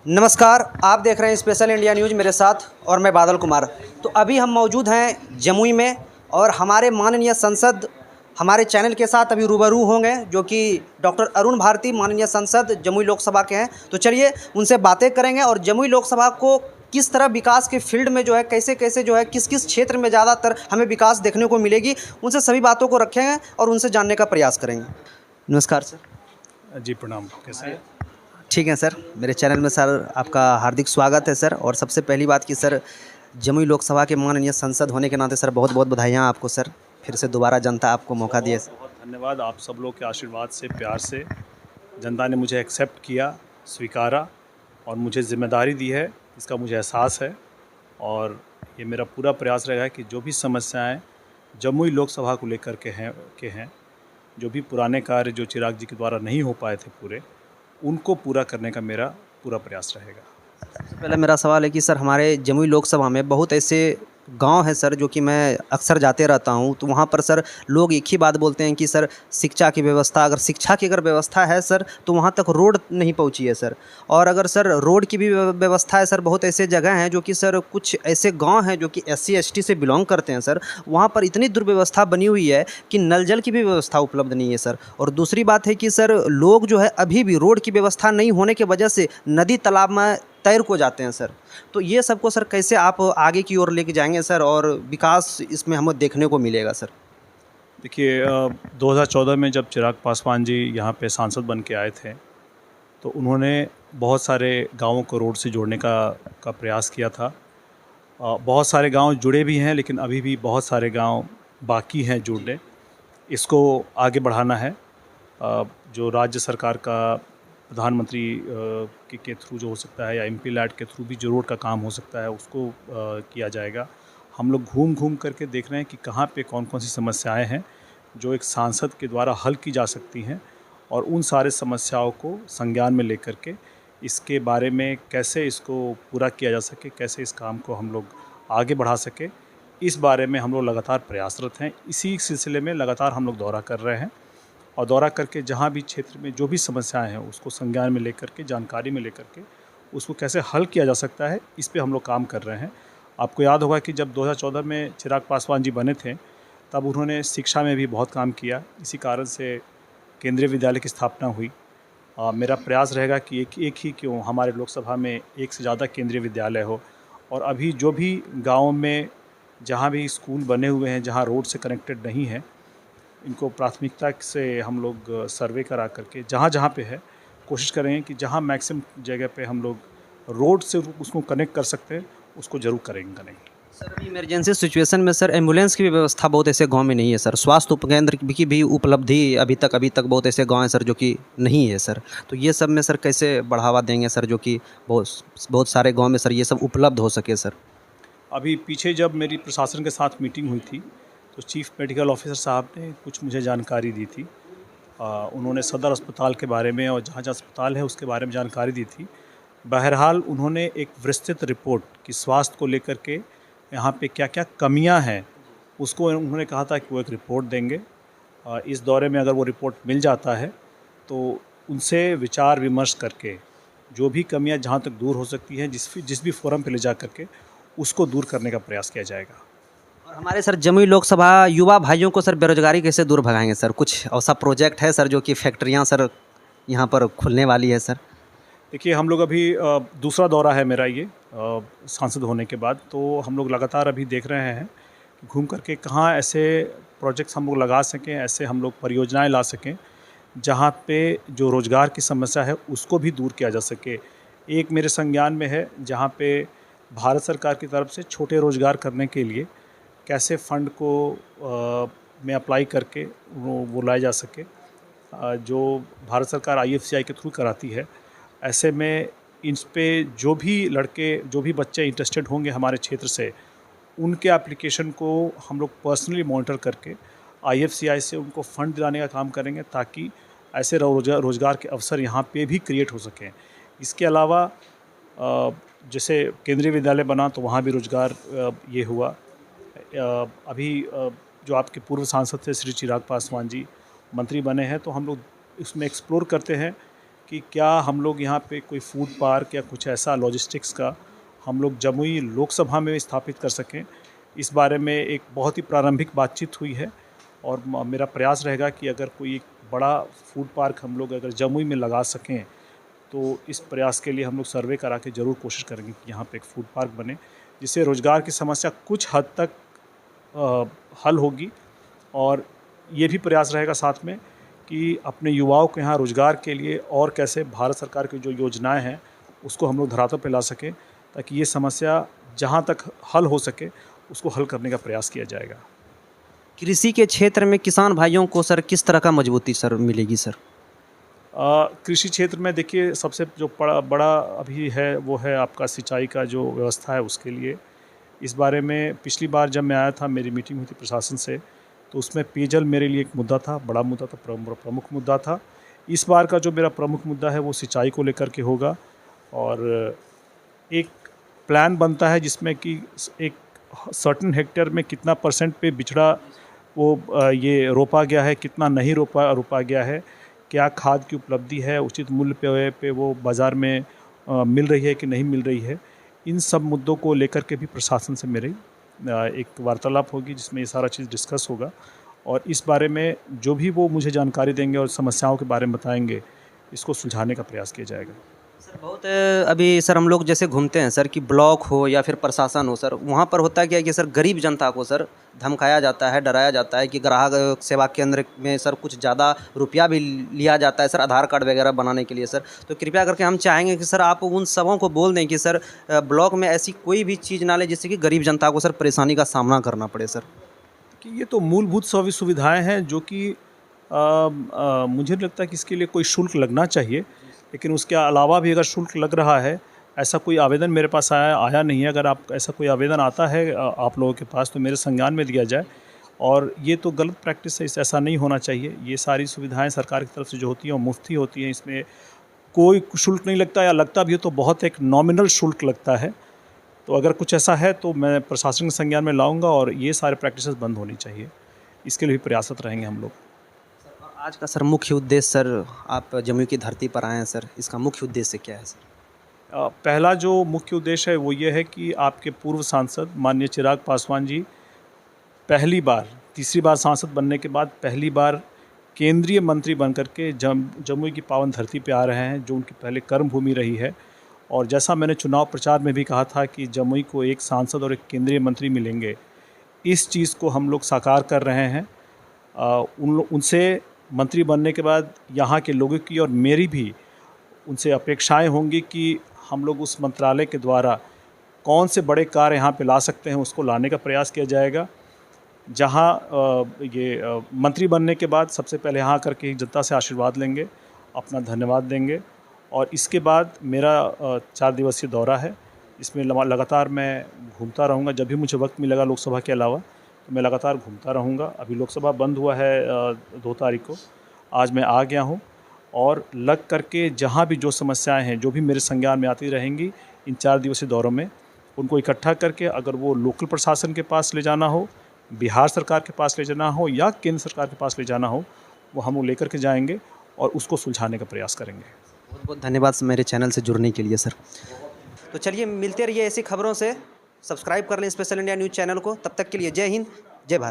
नमस्कार, आप देख रहे हैं स्पेशल इंडिया न्यूज़ मेरे साथ और मैं बादल कुमार। तो अभी हम मौजूद हैं जमुई में और हमारे माननीय सांसद हमारे चैनल के साथ अभी रूबरू होंगे, जो कि डॉक्टर अरुण भारती माननीय सांसद जमुई लोकसभा के हैं। तो चलिए उनसे बातें करेंगे और जमुई लोकसभा को किस तरह विकास के फील्ड में जो है कैसे कैसे जो है किस किस क्षेत्र में ज़्यादातर हमें विकास देखने को मिलेगी, उनसे सभी बातों को रखेंगे और उनसे जानने का प्रयास करेंगे। नमस्कार सर। जी प्रणाम। कैसे हैं? ठीक है सर, मेरे चैनल में सर आपका हार्दिक स्वागत है सर। और सबसे पहली बात कि सर जमुई लोकसभा के माननीय सांसद होने के नाते सर बहुत बहुत बधाइयाँ आपको सर, फिर से दोबारा जनता आपको मौका दिए। बहुत बहुत धन्यवाद। आप सब लोग के आशीर्वाद से, प्यार से जनता ने मुझे एक्सेप्ट किया, स्वीकारा और मुझे जिम्मेदारी दी है, इसका मुझे एहसास है। और ये मेरा पूरा प्रयास रहेगा कि जो भी समस्याएं जमुई लोकसभा को लेकर के हैं, जो भी पुराने कार्य जो चिराग जी के द्वारा नहीं हो पाए थे पूरे, उनको पूरा करने का मेरा पूरा प्रयास रहेगा। सबसे पहले मेरा सवाल है कि सर हमारे जमुई लोकसभा में बहुत ऐसे गांव हैं सर, जो कि मैं अक्सर जाते रहता हूं, तो वहां पर सर लोग एक ही बात बोलते हैं कि सर शिक्षा की व्यवस्था, अगर शिक्षा की अगर व्यवस्था है सर तो वहां तक रोड नहीं पहुंची है सर। और अगर सर रोड की भी व्यवस्था है सर, बहुत ऐसे जगह हैं जो कि सर कुछ ऐसे गांव हैं जो कि SC ST से बिलोंग करते हैं सर, वहाँ पर इतनी दुर्व्यवस्था बनी हुई है कि नल जल की भी व्यवस्था उपलब्ध नहीं है सर। और दूसरी बात है कि सर लोग जो है अभी भी रोड की व्यवस्था नहीं होने की वजह से नदी तालाब में तैर को जाते हैं सर। तो ये सबको सर कैसे आप आगे की ओर लेके जाएंगे सर और विकास इसमें हमें देखने को मिलेगा सर? देखिए, 2014 में जब चिराग पासवान जी यहाँ पे सांसद बन के आए थे, तो उन्होंने बहुत सारे गांवों को रोड से जोड़ने का प्रयास किया था। बहुत सारे गांव जुड़े भी हैं, लेकिन अभी भी बहुत सारे गांव बाकी हैं जुड़ने। इसको आगे बढ़ाना है। जो राज्य सरकार का प्रधानमंत्री के थ्रू जो हो सकता है, या MP लैड के थ्रू भी जो रोड का काम हो सकता है, उसको किया जाएगा। हम लोग घूम घूम करके देख रहे हैं कि कहाँ पे कौन कौन सी समस्याएं हैं जो एक सांसद के द्वारा हल की जा सकती हैं, और उन सारे समस्याओं को संज्ञान में लेकर के इसके बारे में कैसे इसको पूरा किया जा सके, कैसे इस काम को हम लोग आगे बढ़ा सके, इस बारे में हम लोग लगातार प्रयासरत हैं। इसी सिलसिले में लगातार हम लोग दौरा कर रहे हैं, और दौरा करके जहाँ भी क्षेत्र में जो भी समस्याएं हैं उसको संज्ञान में लेकर के, जानकारी में लेकर के उसको कैसे हल किया जा सकता है, इस पे हम लोग काम कर रहे हैं। आपको याद होगा कि जब 2014 में चिराग पासवान जी बने थे, तब उन्होंने शिक्षा में भी बहुत काम किया। इसी कारण से केंद्रीय विद्यालय की स्थापना हुई। मेरा प्रयास रहेगा कि एक ही क्यों, हमारे लोकसभा में एक से ज़्यादा केंद्रीय विद्यालय हो। और अभी जो भी गाँव में जहाँ भी स्कूल बने हुए हैं, जहाँ रोड से कनेक्टेड नहीं है, इनको प्राथमिकता से हम लोग सर्वे करा करके जहाँ जहाँ पे है कोशिश करेंगे कि जहाँ मैक्सिमम जगह पे हम लोग रोड से उसको कनेक्ट कर सकते हैं, उसको ज़रूर करेंगे। सर अभी इमरजेंसी सिचुएशन में सर एम्बुलेंस की भी व्यवस्था बहुत ऐसे गांव में नहीं है सर। स्वास्थ्य उपकेंद्र की भी उपलब्धि अभी तक बहुत ऐसे गांव हैं सर जो कि नहीं है सर। तो ये सब में सर कैसे बढ़ावा देंगे सर, जो कि बहुत सारे गांव में सर ये सब उपलब्ध हो सके सर? अभी पीछे जब मेरी प्रशासन के साथ मीटिंग हुई थी, तो चीफ मेडिकल ऑफिसर साहब ने कुछ मुझे जानकारी दी थी। उन्होंने सदर अस्पताल के बारे में और जहाँ जहाँ अस्पताल है उसके बारे में जानकारी दी थी। बहरहाल उन्होंने एक विस्तृत रिपोर्ट कि स्वास्थ्य को लेकर के यहाँ पे क्या क्या कमियाँ हैं, उसको उन्होंने कहा था कि वो एक रिपोर्ट देंगे। इस दौरे में अगर वो रिपोर्ट मिल जाता है तो उनसे विचार विमर्श करके जो भी कमियाँ जहाँ तक दूर हो सकती हैं, जिस भी फोरम पे ले जा करके उसको दूर करने का प्रयास किया जाएगा। और हमारे सर जमुई लोकसभा युवा भाइयों को सर बेरोजगारी कैसे दूर भगाएंगे सर? कुछ ऐसा प्रोजेक्ट है सर जो कि फैक्ट्रियाँ सर यहाँ पर खुलने वाली है सर? देखिए, हम लोग अभी दूसरा दौरा है मेरा ये सांसद होने के बाद, तो हम लोग लगातार अभी देख रहे हैं कि घूम करके कहाँ ऐसे प्रोजेक्ट्स हम लोग लगा सकें, ऐसे हम लोग परियोजनाएं ला सकें जहाँ पे जो रोज़गार की समस्या है उसको भी दूर किया जा सके। एक मेरे संज्ञान में है जहाँ पे भारत सरकार की तरफ से छोटे रोज़गार करने के लिए कैसे फ़ंड को में अप्लाई करके वो लाए जा सके, जो भारत सरकार IFCI के थ्रू कराती है। ऐसे में इन पे जो भी लड़के, जो भी बच्चे इंटरेस्टेड होंगे हमारे क्षेत्र से, उनके एप्लीकेशन को हम लोग पर्सनली मॉनिटर करके IFCI से उनको फ़ंड दिलाने का काम करेंगे, ताकि ऐसे रोज़गार के अवसर यहाँ पे भी क्रिएट हो सकें। इसके अलावा जैसे केंद्रीय विद्यालय बना तो वहाँ भी रोज़गार ये हुआ। अभी जो आपके पूर्व सांसद थे श्री चिराग पासवान जी मंत्री बने हैं, तो हम लोग इसमें एक्सप्लोर करते हैं कि क्या हम लोग यहाँ पे कोई फूड पार्क या कुछ ऐसा लॉजिस्टिक्स का हम लोग जमुई लोकसभा में स्थापित कर सकें। इस बारे में एक बहुत ही प्रारंभिक बातचीत हुई है और मेरा प्रयास रहेगा कि अगर कोई एक बड़ा फूड पार्क हम लोग अगर जमुई में लगा सकें तो इस प्रयास के लिए हम लोग सर्वे करा के ज़रूर कोशिश करेंगे कि यहाँ पे एक फूड पार्क बने, जिससे रोज़गार की समस्या कुछ हद तक हल होगी। और ये भी प्रयास रहेगा साथ में कि अपने युवाओं को यहाँ रोज़गार के लिए और कैसे भारत सरकार की जो योजनाएं हैं उसको हम लोग धरातल पर ला सकें, ताकि ये समस्या जहाँ तक हल हो सके उसको हल करने का प्रयास किया जाएगा। कृषि के क्षेत्र में किसान भाइयों को सर किस तरह का मजबूती सर मिलेगी सर? कृषि क्षेत्र में देखिए सबसे जो बड़ा अभी है वो है आपका सिंचाई का जो व्यवस्था है उसके लिए। इस बारे में पिछली बार जब मैं आया था, मेरी मीटिंग हुई थी प्रशासन से, तो उसमें पेयजल मेरे लिए एक मुद्दा था, बड़ा मुद्दा था, प्रमुख मुद्दा था। इस बार का जो मेरा प्रमुख मुद्दा है वो सिंचाई को लेकर के होगा और एक प्लान बनता है जिसमें कि एक सर्टेन हेक्टेयर में कितना % पे बिचड़ा वो ये रोपा गया है, कितना नहीं रोपा गया है, क्या खाद की उपलब्धि है, उचित मूल्य पे वो बाज़ार में मिल रही है कि नहीं मिल रही है। इन सब मुद्दों को लेकर के भी प्रशासन से मेरी एक वार्तालाप होगी जिसमें ये सारा चीज़ डिस्कस होगा और इस बारे में जो भी वो मुझे जानकारी देंगे और समस्याओं के बारे में बताएंगे, इसको सुलझाने का प्रयास किया जाएगा। सर बहुत अभी सर हम लोग जैसे घूमते हैं सर कि ब्लॉक हो या फिर प्रशासन हो सर, वहाँ पर होता क्या है कि सर गरीब जनता को सर धमकाया जाता है, डराया जाता है कि ग्राहक सेवा केंद्र में सर कुछ ज़्यादा रुपया भी लिया जाता है सर आधार कार्ड वगैरह बनाने के लिए सर। तो कृपया करके हम चाहेंगे कि सर आप उन सबों को बोल दें कि सर ब्लॉक में ऐसी कोई भी चीज़ ना ले जिससे कि गरीब जनता को सर परेशानी का सामना करना पड़े सर। कि ये तो मूलभूत सुविधाएं हैं जो कि मुझे नहीं लगता कि इसके लिए कोई शुल्क लगना चाहिए, लेकिन उसके अलावा भी अगर शुल्क लग रहा है, ऐसा कोई आवेदन मेरे पास आया नहीं है। अगर आप ऐसा कोई आवेदन आता है आप लोगों के पास तो मेरे संज्ञान में लिया जाए। और ये तो गलत प्रैक्टिस है, ऐसा नहीं होना चाहिए। ये सारी सुविधाएं सरकार की तरफ से जो होती हैं वो मुफ्त ही होती हैं, इसमें कोई शुल्क नहीं लगता, या लगता भी हो तो बहुत एक नॉमिनल शुल्क लगता है। तो अगर कुछ ऐसा है तो मैं प्रशासन के संज्ञान में लाऊंगा और ये सारे प्रैक्टिसेस बंद होनी चाहिए, इसके लिए भी प्रयासरत रहेंगे हम लोग। आज का सर मुख्य उद्देश्य सर, आप जमुई की धरती पर आए हैं सर, इसका मुख्य उद्देश्य क्या है सर? पहला जो मुख्य उद्देश्य है वो ये है कि आपके पूर्व सांसद माननीय चिराग पासवान जी पहली बार, तीसरी बार सांसद बनने के बाद पहली बार केंद्रीय मंत्री बनकर के जमुई की पावन धरती पे आ रहे हैं, जो उनकी पहले कर्म भूमि रही है। और जैसा मैंने चुनाव प्रचार में भी कहा था कि जमुई को एक सांसद और एक केंद्रीय मंत्री मिलेंगे, इस चीज़ को हम लोग साकार कर रहे हैं। उनसे मंत्री बनने के बाद यहाँ के लोगों की और मेरी भी उनसे अपेक्षाएं होंगी कि हम लोग उस मंत्रालय के द्वारा कौन से बड़े कार्य यहाँ पे ला सकते हैं, उसको लाने का प्रयास किया जाएगा। जहाँ मंत्री बनने के बाद सबसे पहले यहाँ आकर के जनता से आशीर्वाद लेंगे, अपना धन्यवाद देंगे। और इसके बाद मेरा 4 दिवसीय दौरा है, इसमें लगातार मैं घूमता रहूँगा। जब भी मुझे वक्त मिलेगा लोकसभा के अलावा तो मैं लगातार घूमता रहूँगा। अभी लोकसभा बंद हुआ है 2 तारीख को, आज मैं आ गया हूँ और लग करके जहाँ भी जो समस्याएं हैं, जो भी मेरे संज्ञान में आती रहेंगी, इन 4 दिवसीय दौरों में उनको इकट्ठा करके, अगर वो लोकल प्रशासन के पास ले जाना हो, बिहार सरकार के पास ले जाना हो या केंद्र सरकार के पास ले जाना हो, वो हम लेकर के जाएंगे और उसको सुलझाने का प्रयास करेंगे। बहुत बहुत धन्यवाद मेरे चैनल से जुड़ने के लिए सर। तो चलिए मिलते रहिए ऐसी खबरों से, सब्सक्राइब कर लें स्पेशल इंडिया न्यूज़ चैनल को। तब तक के लिए जय हिंद, जय भारत।